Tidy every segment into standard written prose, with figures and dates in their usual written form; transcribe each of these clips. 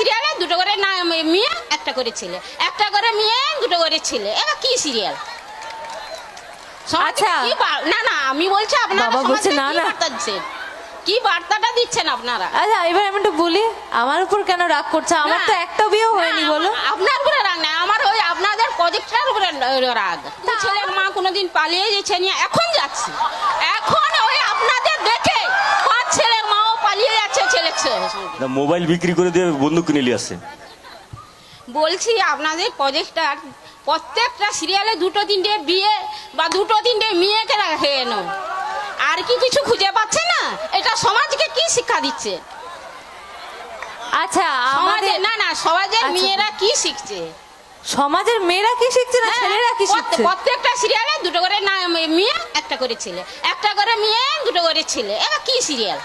সিরিয়ালে দুটো করে না মেয়ে একটা করে ছেলে, একটা করে মেয়ে দুটো করে ছেলে, এটা কি সিরিয়াল? আচ্ছা। না না আমি বলছি আপনারা বাবা বলছে সমাজকে না, কি না। বার্তা দিচ্ছেন? কি বার্তাটা দিচ্ছেন আপনারা? আচ্ছা এবার আমি একটু বলি, আমার উপর কেন রাগ করছে? আমার না, তো একটা বিয়েও হয়নি, না, বলো। আপনার উপরে রাগ না, আমার ওই আপনাদের প্রজেক্টের উপরে রাগ। ছেলের মা কোনোদিন পালিয়ে গেছে নিয়ে এখন যাচ্ছে, এখন ওই আপনাদের দেখে 5 ছেলের মাও পালিয়ে যাচ্ছে ছেলের সঙ্গে। না, মোবাইল বিক্রি করে দিয়ে বন্দুক কিনে নিয়ে আসে। বলছি আপনাদের প্রজেক্টর প্রত্যেকটা সিরিয়ালে দুটো তিনটে বিয়ে বা দুটো তিনটে মেয়েকে রাখে এনো, আর কি কিছু খুঁজে পাচ্ছে না? এটা সমাজকে কি শিক্ষা দিচ্ছে? আচ্ছা আমাদের না না সমাজের আচ্ছা। মেয়েরা কি শিখছে? সমাজের মেয়েরা কি শিখছে না ছেলেরা কি শিখছে? প্রত্যেকটা সিরিয়ালে দুটো করে না মেয়ে একটা করে ছেলে, একটা করে মেয়ে দুটো করে ছেলে, এটা কি সিরিয়াল?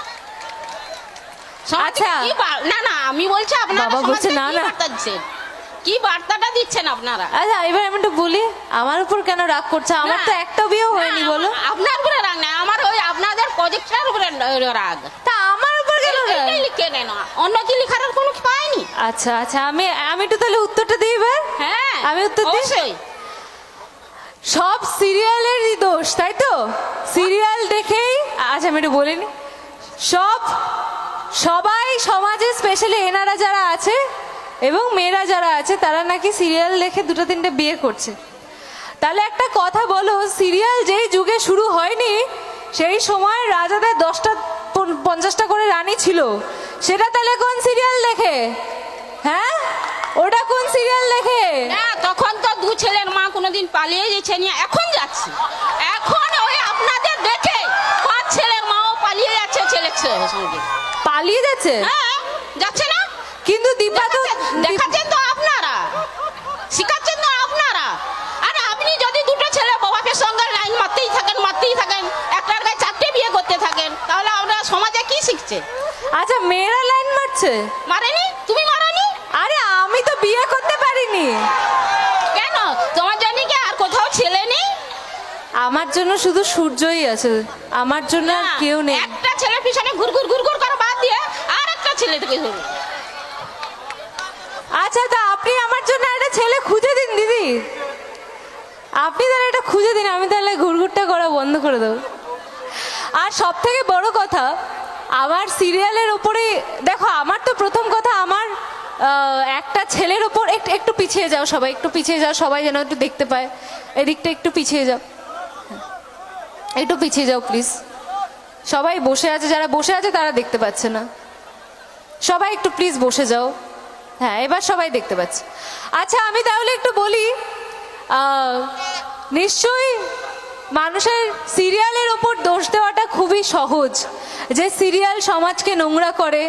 আচ্ছা। না না আমি বলছি আপনারা বাবা বলছে সমাজকে না, কি না। বার্তা দিচ্ছেন? কি বার্তাটা দিচ্ছেন আপনারা? আচ্ছা এবার আমি একটু বলি, আমার উপর কেন রাগ করছে? আমার তো একটা বিয়েও হয়নি, না, বলো। আপনার উপরে রাগ না, আমার ওই আপনাদের প্রজেক্টের উপরে রাগ। তা আমার উপর কেন রাগ? এইটাই লিখে নেন, অন্য কি লিখার আর কোনো পাইনি। আচ্ছা আচ্ছা আমি একটু তাহলে উত্তরটা দিই এবার। হ্যাঁ আমি উত্তর দিই। অবশ্যই। সব সিরিয়ালেরই দোষ, তাই তো? সিরিয়াল দেখেই, আচ্ছা আমি একটু বলিনি, সবাই সমাজে স্পেশালি এনারা যারা আছে এবং মেয়েরা যারা আছে তারা নাকি সিরিয়াল দেখে দুটো তিনটে বিয়ে করছে। তাহলে একটা কথা বলো, সিরিয়াল যেই যুগে শুরু হয়নি সেই সময় রাজাদের 10টা 50টা করে রানী ছিল, সেটা তাহলে কোন সিরিয়াল দেখে? হ্যাঁ ওটা কোন সিরিয়াল দেখে? না তখন তো 2 ছেলের মা কোনোদিন পালিয়ে গেছে নিয়ে এখন যাচ্ছে, এখন ওই আপনাদের দেখে 5 ছেলের মাও পালিয়ে যাচ্ছে ছেলের সঙ্গে। পালিয়ে যাচ্ছে? হ্যাঁ যাচ্ছে না? কিন্তু দীপা তো দেখাচ্ছেন তো আপনারা, শিখাচ্ছেন তো আপনারা। আর আপনি যদি দুটো ছেলে বাবাকের সঙ্গে লাইন মারতেই থাকেন, একটার গায়ে 4টে বিয়ে করতে থাকেন, তাহলে আমরা সমাজে কি শিখছে? আচ্ছা মেয়েরা লাইন মারছে? মারেনি? তুমি মারনি? আরে আমি তো বিয়ে করতে পারিনি। কেন তোমার জন্য কি আর কোথাও ছেলে নেই? আমার জন্য শুধু সূর্যই আছে, আমার জন্য আর কেউ নেই। একটা ছেলের পিছনে ঘুর করে বাদ দিয়ে আর একটা ছেলে থেকে ধরুন। আচ্ছা তা আপনি আমার জন্য একটা ছেলে খুঁজে দিন দিদি, আপনি তাহলে এটা খুঁজে দিন, আমি তাহলে ঘুরঘুরটা করা বন্ধ করে দেবো। আর সব থেকে বড় কথা, আমার সিরিয়ালের ওপরে দেখো, আমার তো প্রথম কথা, আমার একটা ছেলের ওপর একটু পিছিয়ে যাও সবাই, একটু পিছিয়ে যাও সবাই, যেন একটু দেখতে পায়। এদিকটা একটু পিছিয়ে যাও, একটু পিছিয়ে যাও প্লিজ। সবাই বসে আছে, যারা বসে আছে তারা দেখতে পাচ্ছে না, সবাই একটু প্লিজ বসে যাও। হ্যাঁ এবার সবাই দেখতে পাচ্ছে। আচ্ছা আমি তাহলে একটু বলি, নিশ্চয়ই মানুষের সিরিয়ালের ওপর দোষ দেওয়াটা খুবই সহজ, যে সিরিয়াল সমাজকে নোংরা করে,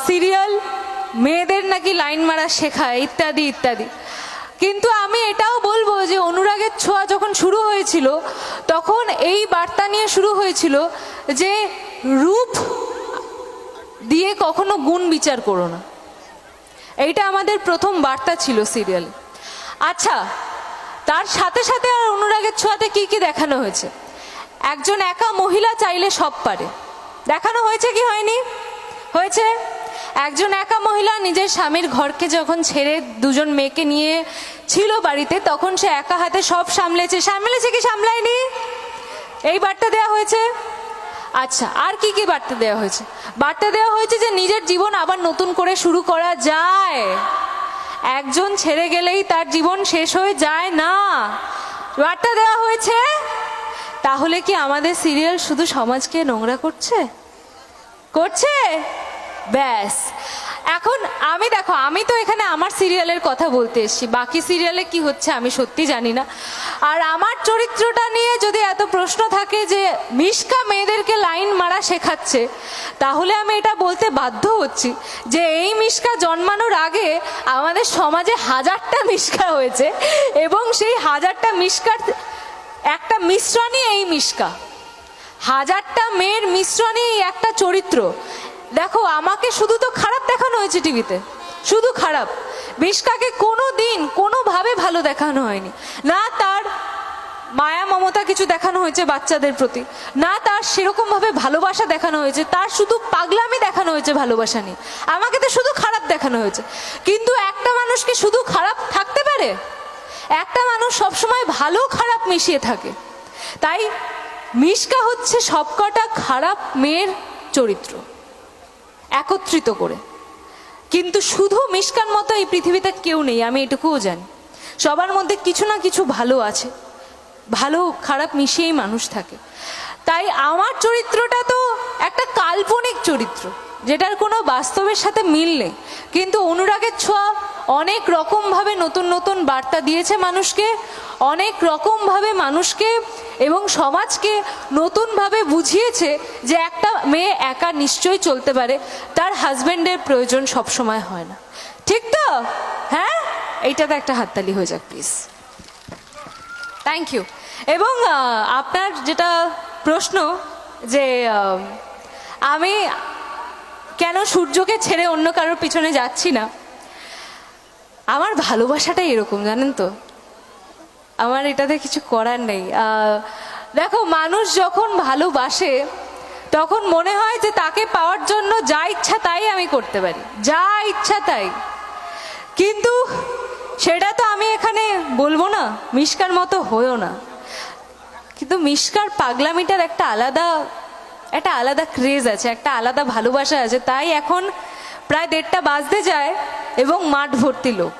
সিরিয়াল মেয়েদের নাকি লাইন মারা শেখায় ইত্যাদি ইত্যাদি। কিন্তু আমি এটাও বলবো যে অনুরাগের ছোঁয়া যখন শুরু হয়েছিল তখন এই বার্তা নিয়ে শুরু হয়েছিল যে রূপ দিয়ে কখনো গুণ বিচার করো না, এইটা আমাদের প্রথম বার্তা ছিল সিরিয়ালে। আচ্ছা তার সাথে সাথে আর অনুরাগের ছোঁয়াতে কি কি দেখানো হয়েছে? একজন একা মহিলা চাইলে সব পারে, দেখানো হয়েছে কি হয়নি? হয়েছে। একজন একা মহিলা নিজের স্বামীর ঘরকে যখন ছেড়ে দুজন মেয়েকে নিয়ে ছিল বাড়িতে, তখন সে একা হাতে সব সামলেছে কি সামলায়নি? এই বার্তা দেওয়া হয়েছে। আচ্ছা আর কি কি বার্তা দেওয়া হয়েছে? বার্তা দেওয়া হয়েছে যে নিজের জীবন আবার নতুন করে শুরু করা যায়, একজন ছেড়ে গেলেই তার জীবন শেষ হয়ে যায় না, বার্তা দেওয়া হয়েছে। তাহলে কি আমাদের সিরিয়াল শুধু সমাজকে নোংরা করছে? ব্যাস। এখন দেখো, আমি তো এখানে আমার সিরিয়ালের কথা বলতে এসেছি, বাকি সিরিয়ালে কি হচ্ছে আমি সত্যি জানি না। আর আমার চরিত্রটা নিয়ে যদি এত প্রশ্ন থাকে যে মিশকা মেয়েদেরকে লাইন মারা শেখাচ্ছে, তাহলে আমি এটা বলতে বাধ্য হচ্ছি যে এই মিশকা জন্মানোর আগে আমাদের সমাজে 1000টা মিশকা হয়েছে, এবং সেই 1000টা মিশকার একটা মিশ্রণই এই মিশকা। 1000টা মেয়ের মিশ্রণই একটা চরিত্র। দেখো আমাকে শুধু তো খারাপ দেখানো হয়েছে টিভিতে, শুধু খারাপ। মিশকাকে কোনো দিন কোনোভাবে ভালো দেখানো হয়নি, না তার মায়া মমতা কিছু দেখানো হয়েছে বাচ্চাদের প্রতি, না তার সেরকম ভাবে ভালোবাসা দেখানো হয়েছে, তার শুধু পাগলামি দেখানো হয়েছে ভালোবাসা নিয়ে। আমাকে তো শুধু খারাপ দেখানো হয়েছে, কিন্তু একটা মানুষ কি শুধু খারাপ থাকতে পারে? একটা মানুষ সবসময় ভালো খারাপ মিশিয়ে থাকে। তাই মিশকা হচ্ছে সবকটা খারাপ মেয়ের চরিত্র একত্রিত করে। কিন্তু শুধু মিশকার মতো এই পৃথিবীতে কেউ নেই, আমি এটুকুও জানি। সবার মধ্যে কিছু না কিছু ভালো আছে, ভালো খারাপ মিশিয়েই মানুষ থাকে। তাই আমার চরিত্রটা তো একটা কাল্পনিক চরিত্র, যেটার কোনো বাস্তবের সাথে মিল নেই, কিন্তু অনুরাগের ছোঁয়া অনেক রকমভাবে নতুন নতুন বার্তা দিয়েছে মানুষকে, অনেক রকমভাবে মানুষকে এবং সমাজকে নতুনভাবে বুঝিয়েছে যে একটা মেয়ে একা নিশ্চয়ই চলতে পারে, তার হাজব্যান্ডের প্রয়োজন সবসময় হয় না। ঠিক তো? হ্যাঁ, এইটাতে একটা হাততালি হয়ে যাক প্লিজ। Thank you. এবং আপনার যেটা প্রশ্ন যে আমি কেন সূর্যকে ছেড়ে অন্য কারোর পিছনে যাচ্ছি না, আমার ভালোবাসাটাই এরকম, জানেন তো। আমার এটাতে কিছু করার নেই। দেখো, মানুষ যখন ভালোবাসে তখন মনে হয় যে তাকে পাওয়ার জন্য যা ইচ্ছা তাই আমি করতে পারি, যা ইচ্ছা তাই। কিন্তু সেটা তো আমি এখানে বলবো না, মিশকার মতো হয়েও না। কিন্তু মিশকার পাগলামিটার একটা আলাদা ক্রেজ আছে, একটা আলাদা ভালোবাসা আছে। তাই এখন প্রায় 1:30 বাজতে যায় এবং মাঠ ভর্তি লোক।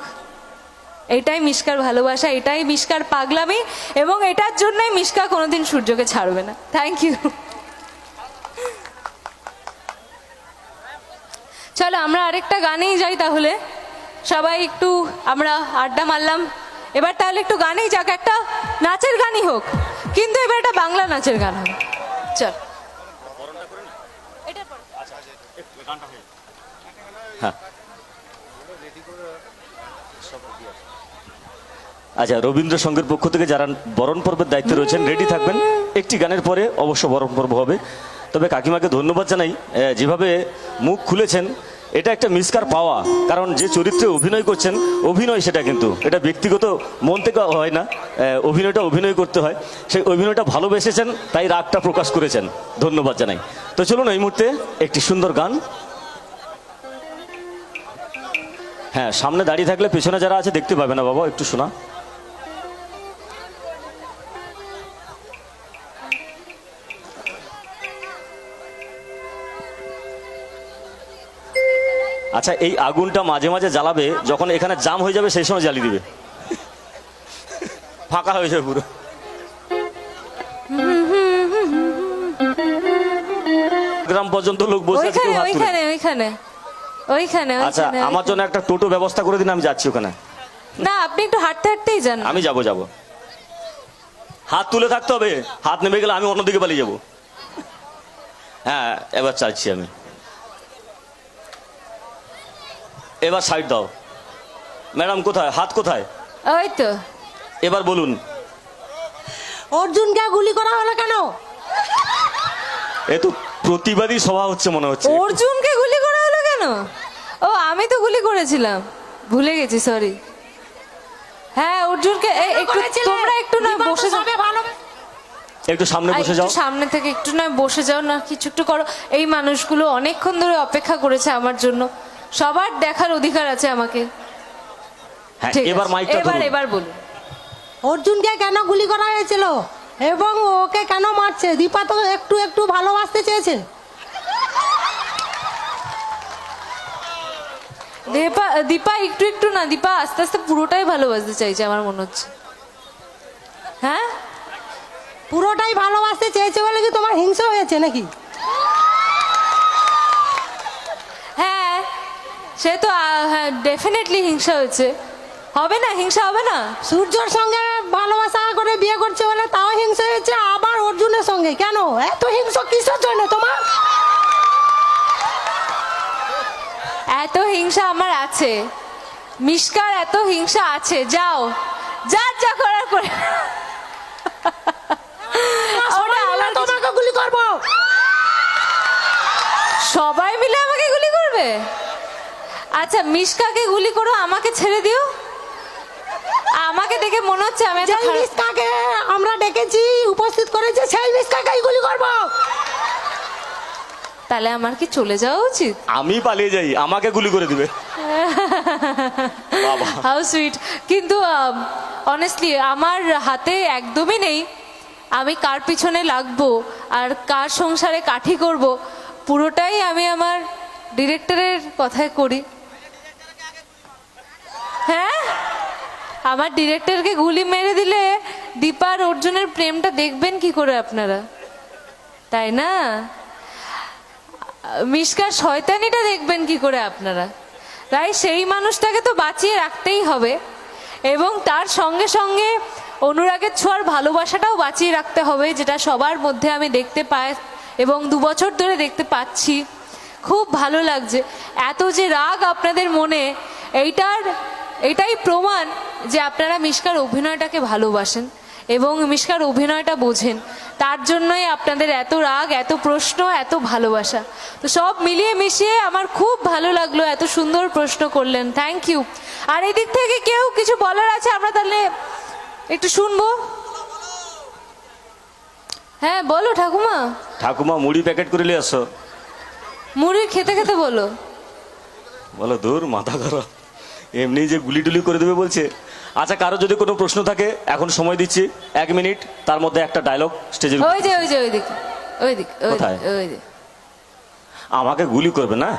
এটাই মিশকার ভালোবাসা, এটাই মিশকার পাগলামি, এবং এটার জন্যই মিশকা কোনোদিন সূর্যকে ছাড়বে না। Thank you. চলো আমরা আরেকটা গানেই যাই তাহলে। সবাই একটু আমরা আড্ডা মারলাম, এবার তাহলে একটু গানেই যাক, একটা নাচের গানই হোক, কিন্তু এবার একটা বাংলা নাচের গান হবে। চল। হ্যাঁ, আচ্ছা, রবীন্দ্রসঙ্গের পক্ষ থেকে যারা বরণ পর্বের দায়িত্বে রয়েছেন রেডি থাকবেন। একটি গানের পরে অবশ্য বরণ পর্ব হবে। তবে কাকিমাকে ধন্যবাদ জানাই, যেভাবে মুখ খুলেছেন, এটা একটা মিশকার পাওয়া। কারণ যে চরিত্রে অভিনয় করছেন, অভিনয় সেটা কিন্তু এটা ব্যক্তিগত মন থেকে হয় না, অভিনয়টা অভিনয় করতে হয়। সেই অভিনয়টা ভালোবেসেছেন, তাই রাগটা প্রকাশ করেছেন। ধন্যবাদ জানাই। তো চলুন এই মুহূর্তে একটি সুন্দর গান। হ্যাঁ, সামনে দাঁড়িয়ে থাকলে পেছনে যারা আছে দেখতে পাবে না বাবা, একটু শোনা। আচ্ছা, এই আগুনটা মাঝে মাঝে জ্বালাবে, যখন এখানে জাম হয়ে যাবে সেই সময় জ্বালিয়ে দিবে, ফাঁকা হয়ে যাবে পুরো। গ্রাম পর্যন্ত লোক বসে আছে, কেউ হাত তুলে। ওইখানে। আচ্ছা, আমার জন্য একটা টোটো ব্যবস্থা করে দিন, আমি যাচ্ছি ওখানে। না, আপনি একটু হাঁটতে হাঁটতেই যান। আমি যাবো। হাত তুলে থাকতে হবে, হাত নেমে গেলে আমি অন্যদিকে পালিয়ে যাবো। হ্যাঁ, এবার চাইছি আমি। এবার সাইড দাও। ম্যাডাম কোথায়, হাত কোথায়? ওই তো। এবার বলুন। অর্জুনকে গুলি করা হলো কেন? এ তো প্রতিবাদী সভা হচ্ছে মনে হচ্ছে। অর্জুনকে গুলি করা হলো কেন? ও, আমি তো গুলি করেছিলাম, ভুলে গেছি, সরি। হ্যাঁ, অর্জুনকে তোমরা একটু না বসে যাও, একটু সামনে বসে যাও। সামনে থেকে একটু না বসে যাও না, কিছু একটু করো। এই মানুষগুলো অনেকক্ষণ ধরে অপেক্ষা করেছে আমার জন্য, সবার দেখার অধিকার আছে আমাকে। হ্যাঁ, ঠিক এবার আছে, মাইকটা ধরুন। এবার বলুন। অর্জুনকে কেন গুলি করা হয়েছিল এবং ওকে কেন মারছে? দীপা তো একটু একটু ভালোবাসতে চেয়েছে। দীপা একটু না, দীপা আস্তে আস্তে পুরোটাই ভালোবাসতে চাইছে আমার মনে হচ্ছে। হ্যাঁ, পুরোটাই ভালোবাসতে চেয়েছে বলে কি তোমার হিংসা হয়েছে নাকি? হ্যাঁ, সে তো হ্যাঁ, ডেফিনেটলি হিংসা হয়েছে। হবে না, হিংসা হবে না? সূর্যর সঙ্গে ভালোবাসা করে বিয়ে করছে বলে তাও হিংসা হয়েছে, আবার অর্জুনের সঙ্গে কেন? এত হিংসা কিসের জন্য তোমার? এত হিংসা আমার আছে, মিশকার এত হিংসা আছে। যাও, যা করার করে। তোমাকে গুলি করবো। সবাই মিলে আমাকে গুলি করবে? আচ্ছা, মিশকাকে গুলি করো, আমাকে ছেড়ে দিও। আমাকে দেখে মনে হচ্ছে আমি এত যেই খারাপ- মিসকাকে আমরা ডেকেছি উপস্থিত করেছে সেই মিসকাকেই গুলি করবো। তাহলে আমার কি চলে যাওয়া উচিত? আমি পালিয়ে যাই, আমাকে গুলি করে দিবে। বাবা, হাউ সুইট। কিন্তু অনেস্টলি আমার হাতে একদমই নেই আমি কার পিছনে লাগবো আর কার সংসারে কাঠি করব, পুরোটাই আমি আমার ডিরেক্টরের কথায় করি। হ্যাঁ, আমার ডিরেক্টরকে গুলি মেরে দিলে দীপার অর্জুনের প্রেমটা দেখবেন কি করে আপনারা, তাই না? মিশকার শয়তানিটা দেখবেন কি করে আপনারা? তাই সেই মানুষটাকে তো বাঁচিয়ে রাখতেই হবে এবং তার সঙ্গে সঙ্গে অনুরাগের ছোঁয়ার ভালোবাসাটাও বাঁচিয়ে রাখতে হবে, যেটা সবার মধ্যে আমি দেখতে পাই এবং 2 বছর ধরে দেখতে পাচ্ছি। খুব ভালো লাগছে এত যে রাগ আপনাদের মনে, এটাই প্রমাণ যে আপনারা মিশকার অভিনয়টাকে ভালোবাসেন এবং মিশকার অভিনয়টা বোঝেন। তার জন্যই আপনাদের এত রাগ, এত প্রশ্ন, এত ভালোবাসা। তো সব মিলিয়ে মিশিয়ে আমার খুব ভালো লাগলো, এত সুন্দর প্রশ্ন করলেন, থ্যাংক ইউ। আর এই দিক থেকে কেউ কিছু বলার আছে আমরা তাহলে একটু শুনবো। হ্যাঁ বলো ঠাকুমা। ঠাকুমা মুড়ি প্যাকেট করে নিয়ে আসো। মুড়ি খেতে খেতে বলো। বলো দূর মাথা খারাপ, এমনি যে গুলি টুলি করে দেবে বলছে। আচ্ছা, কারো যদি কোনো প্রশ্ন থাকে এখন সময় দিচ্ছি 1 মিনিট, তার মধ্যে একটা ডায়লগ স্টেজের ওই যে ওইদিকে, ওইদিকে, কোথায়? ওইদিকে। আমাকে গুলি করবে না?